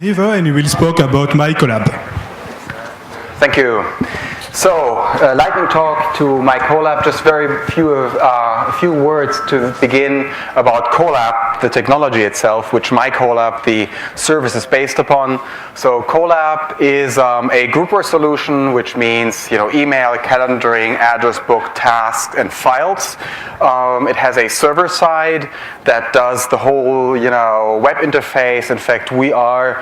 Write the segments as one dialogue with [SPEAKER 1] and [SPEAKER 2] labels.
[SPEAKER 1] Greve, and he will speak about MyKolab.
[SPEAKER 2] Thank you. So, lightning talk to MyKolab, just a few words to begin about Kolab, the technology itself, which MyKolab, the service, is based upon. So Kolab is a grouper solution, which means email, calendaring, address book, tasks, and files. It has a server side that does the whole web interface. In fact, we are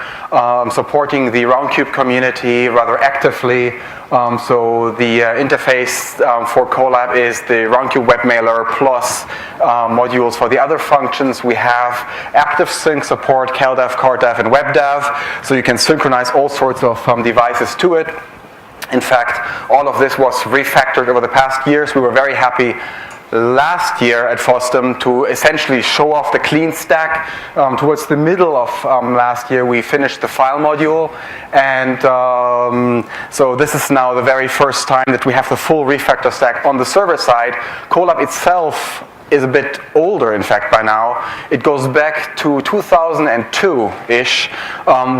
[SPEAKER 2] supporting the Roundcube community rather actively. So the interface for Kolab is the Roundcube webmailer plus modules for the other functions. We have active sync support, CalDev, CardDev, and WebDev, so you can synchronize all sorts of devices to it. In fact, all of this was refactored over the past years. We were very happy last year at Fosdem to essentially show off the clean stack. Towards the middle of last year, we finished the file module, and so this is now the very first time that we have the full refactor stack on the server side. Kolab itself is a bit older, in fact, by now. It goes back to 2002-ish,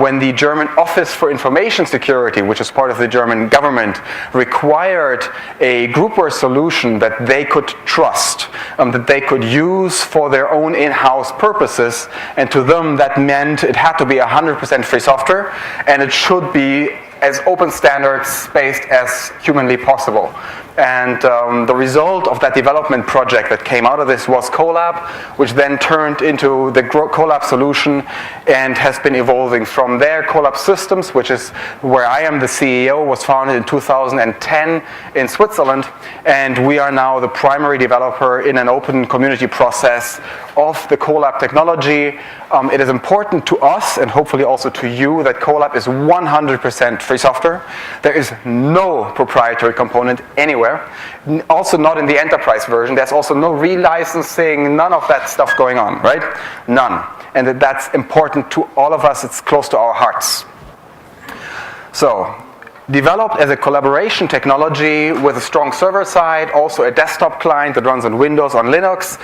[SPEAKER 2] when the German Office for Information Security, which is part of the German government, required a grouper solution that they could trust, that they could use for their own in-house purposes, and to them that meant it had to be 100% free software, and it should be as open standards based as humanly possible. And the result of that development project that came out of this was Kolab, which then turned into the Kolab solution and has been evolving from there. Kolab Systems, which is where I am the CEO, was founded in 2010 in Switzerland, and we are now the primary developer in an open community process of the Kolab technology. It is important to us, and hopefully also to you, that Kolab is 100% free software. There is no proprietary component anywhere. Also not in the enterprise version. There's also no relicensing, none of that stuff going on, right? None. And that's important to all of us. It's close to our hearts. So, developed as a collaboration technology with a strong server side, also a desktop client that runs on Windows, on Linux,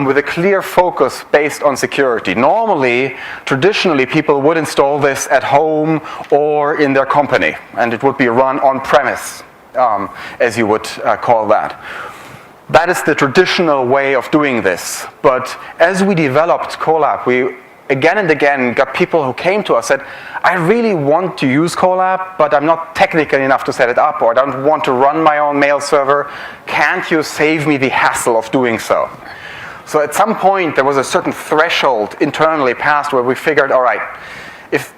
[SPEAKER 2] with a clear focus based on security. Normally, traditionally, people would install this at home or in their company, and it would be run on-premise, as you would call that. That is the traditional way of doing this. But as we developed Kolab, we again and again got people who came to us and said, I really want to use Kolab, but I'm not technical enough to set it up, or I don't want to run my own mail server. Can't you save me the hassle of doing so? So at some point, there was a certain threshold internally passed where we figured, all right, if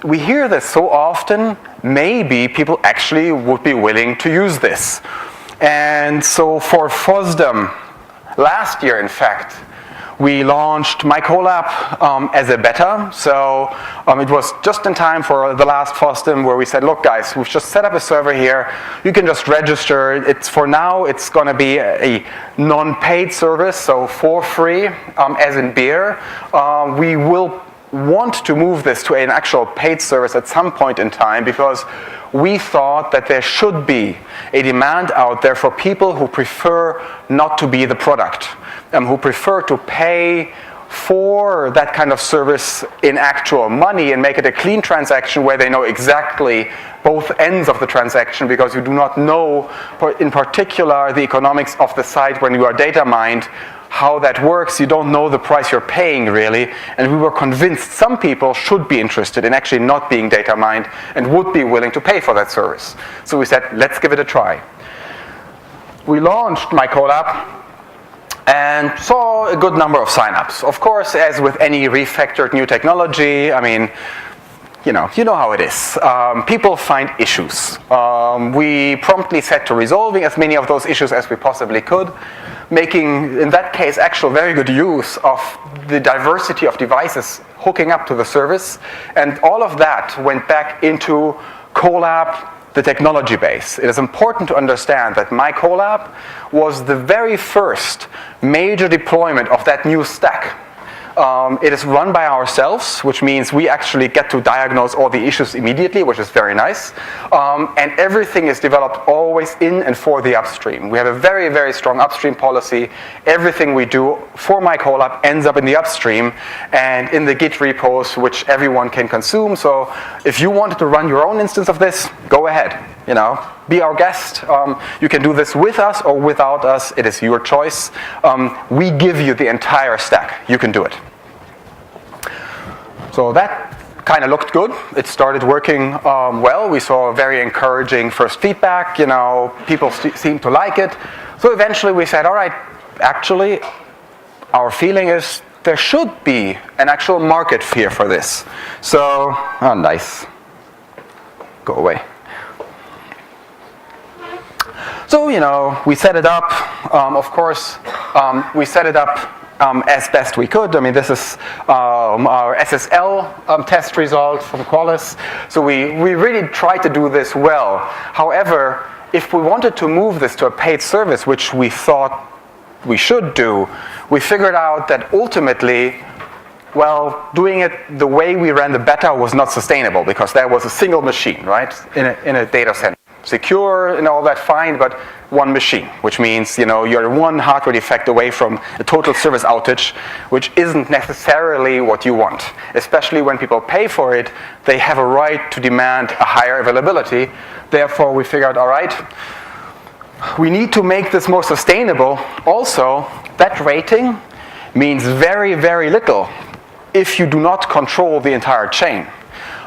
[SPEAKER 2] we hear this so often, maybe people actually would be willing to use this. And so for Fosdem, last year, in fact, we launched MyKolab as a beta. So it was just in time for the last Fosdem where we said, look guys, we've just set up a server here. You can just register. For now, it's going to be a non-paid service, so for free, as in beer. We will want to move this to an actual paid service at some point in time, because we thought that there should be a demand out there for people who prefer not to be the product, who prefer to pay for that kind of service in actual money and make it a clean transaction where they know exactly both ends of the transaction, because you do not know, in particular, the economics of the site when you are data mined, how that works. You don't know the price you're paying, really. And we were convinced some people should be interested in actually not being data mined and would be willing to pay for that service. So we said, let's give it a try. We launched MyKolab and saw a good number of signups. Of course, as with any refactored new technology, I mean, you know how it is. People find issues. We promptly set to resolving as many of those issues as we possibly could, making, in that case, actual very good use of the diversity of devices hooking up to the service. And all of that went back into Kolab, the technology base. It is important to understand that MyKolab was the very first major deployment of that new stack. It is run by ourselves, which means we actually get to diagnose all the issues immediately, which is very nice. And everything is developed always in and for the upstream. We have a very, very strong upstream policy. Everything we do for MyKolab ends up in the upstream and in the Git repos, which everyone can consume. So if you wanted to run your own instance of this, go ahead. Be our guest. You can do this with us or without us. It is your choice. We give you the entire stack. You can do it. So that kind of looked good. It started working well. We saw very encouraging first feedback. People seemed to like it. So eventually we said, all right, actually, our feeling is there should be an actual market here for this. So, oh, nice. Go away. So, we set it up. Of course, we set it up as best we could. I mean, this is our SSL test result from Qualys. So we really tried to do this well. However, if we wanted to move this to a paid service, which we thought we should do, we figured out that ultimately, well, doing it the way we ran the beta was not sustainable because there was a single machine, right, in a data center. Secure and all that, fine, but one machine, which means you're one hardware defect away from a total service outage, which isn't necessarily what you want. Especially when people pay for it, they have a right to demand a higher availability. Therefore, we figured, all right, we need to make this more sustainable. Also, that rating means very, very little if you do not control the entire chain.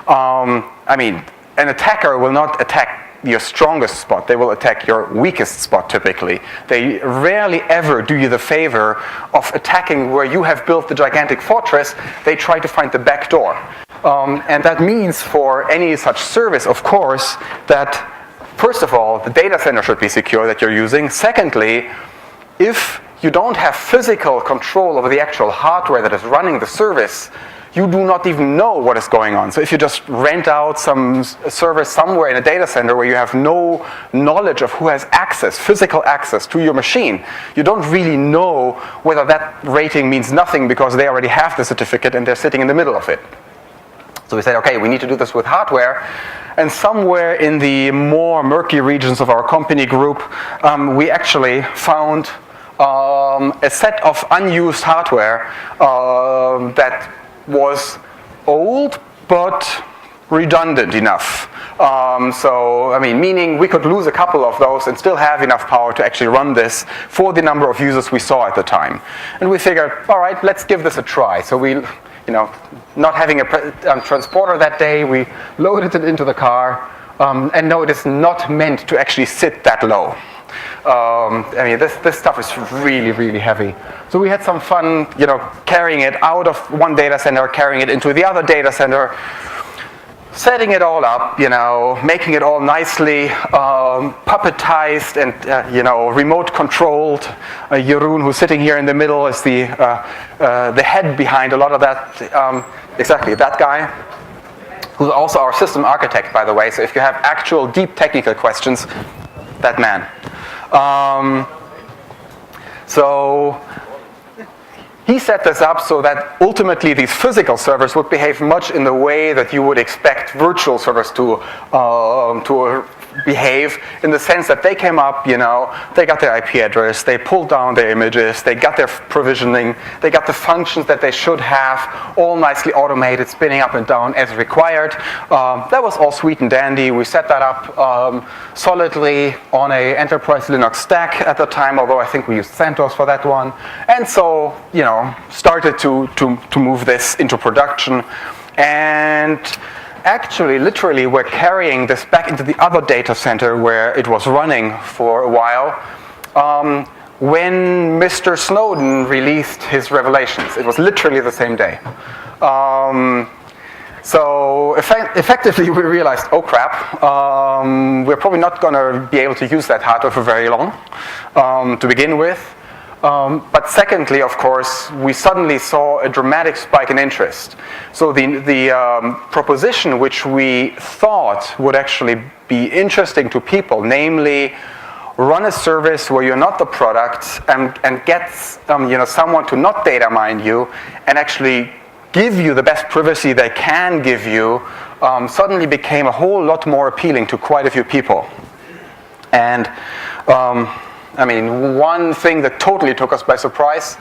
[SPEAKER 2] I mean, an attacker will not attack your strongest spot. They will attack your weakest spot typically. They rarely ever do you the favor of attacking where you have built the gigantic fortress. They try to find the back door. And that means for any such service, of course, that first of all, the data center should be secure that you're using. Secondly, if you don't have physical control over the actual hardware that is running the service, you do not even know what is going on. So if you just rent out some service somewhere in a data center where you have no knowledge of who has access, physical access to your machine, you don't really know whether that rating means nothing because they already have the certificate and they're sitting in the middle of it. So we said, okay, we need to do this with hardware. And somewhere in the more murky regions of our company group, we actually found a set of unused hardware that was old but redundant enough. So, I mean, meaning we could lose a couple of those and still have enough power to actually run this for the number of users we saw at the time. And we figured, all right, let's give this a try. So we, not having a transporter that day, we loaded it into the car. And no, it is not meant to actually sit that low. I mean, this stuff is really, really heavy. So we had some fun, carrying it out of one data center, carrying it into the other data center, setting it all up, making it all nicely puppetized and, remote controlled. Jeroen, who's sitting here in the middle, is the head behind a lot of that, exactly, that guy, who's also our system architect, by the way. So if you have actual deep technical questions, that man. So he set this up so that ultimately these physical servers would behave much in the way that you would expect virtual servers to behave, in the sense that they came up, they got their IP address, they pulled down their images, they got their provisioning, they got the functions that they should have, all nicely automated, spinning up and down as required. That was all sweet and dandy. We set that up solidly on a enterprise Linux stack at the time, although I think we used CentOS for that one. And so, started to move this into production. And actually, literally, we're carrying this back into the other data center where it was running for a while when Mr. Snowden released his revelations. It was literally the same day. So effectively, we realized, oh crap, we're probably not going to be able to use that hardware for very long to begin with. But secondly, of course, we suddenly saw a dramatic spike in interest. So the proposition which we thought would actually be interesting to people, namely, run a service where you're not the product and get someone to not data mine you and actually give you the best privacy they can give you suddenly became a whole lot more appealing to quite a few people. And I mean, one thing that totally took us by surprise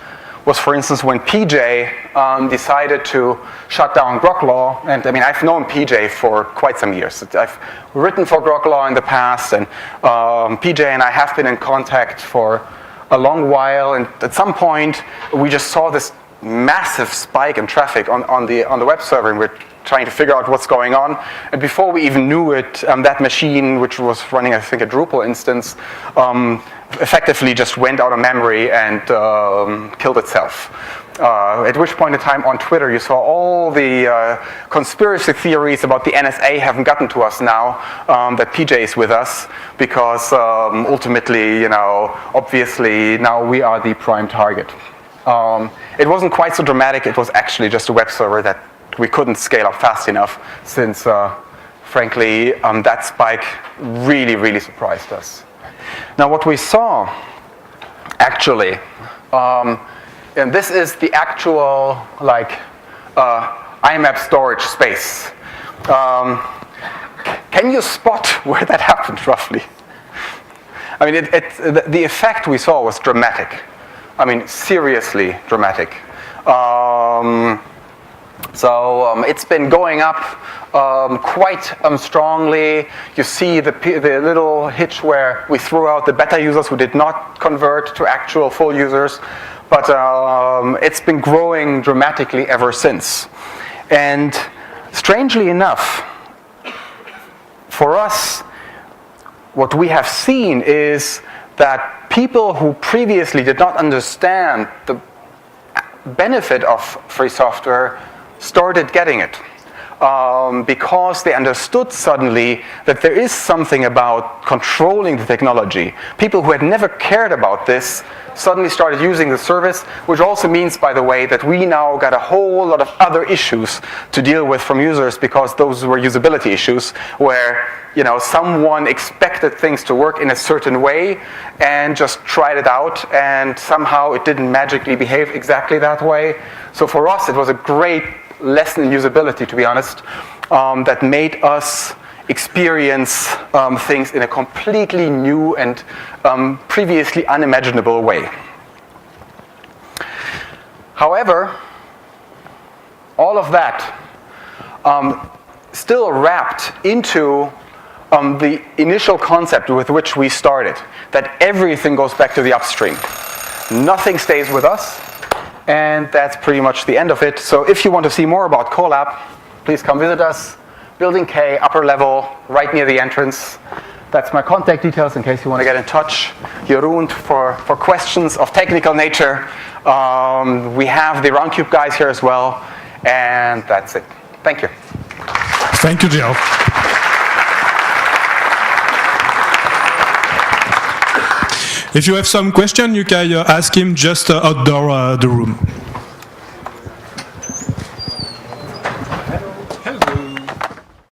[SPEAKER 2] was, for instance, when PJ decided to shut down Grok and I mean, I've known PJ for quite some years. I've written for Grok in the past, and PJ and I have been in contact for a long while, and at some point, we just saw this massive spike in traffic on the web server, and we're trying to figure out what's going on. And before we even knew it, that machine, which was running, I think, a Drupal instance, effectively just went out of memory and killed itself. At which point in time on Twitter you saw all the conspiracy theories about the NSA haven't gotten to us now, that PJ is with us, because ultimately, obviously now we are the prime target. It wasn't quite so dramatic. It was actually just a web server that we couldn't scale up fast enough, since frankly that spike really, really surprised us. Now what we saw, actually, and this is the actual IMAP storage space. Can you spot where that happened roughly? I mean, the effect we saw was dramatic. I mean, seriously dramatic. So it's been going up quite strongly. You see the little hitch where we threw out the beta users who did not convert to actual full users, but it's been growing dramatically ever since. And strangely enough, for us, what we have seen is that people who previously did not understand the benefit of free software started getting it, because they understood suddenly that there is something about controlling the technology. People who had never cared about this suddenly started using the service, which also means, by the way, that we now got a whole lot of other issues to deal with from users, because those were usability issues where someone expected things to work in a certain way and just tried it out, and somehow it didn't magically behave exactly that way. So for us, it was a great lesson in usability, to be honest, that made us experience things in a completely new and previously unimaginable way. However, all of that still wrapped into the initial concept with which we started, that everything goes back to the upstream. Nothing stays with us, and that's pretty much the end of it. So if you want to see more about MyKolab, please come visit us. Building K, upper level, right near the entrance. That's my contact details in case you want to get in touch. Jeroen for questions of technical nature. We have the Roundcube guys here as well. And that's it. Thank you.
[SPEAKER 1] Thank you, Georg. If you have some question, you can ask him just outdoor the room.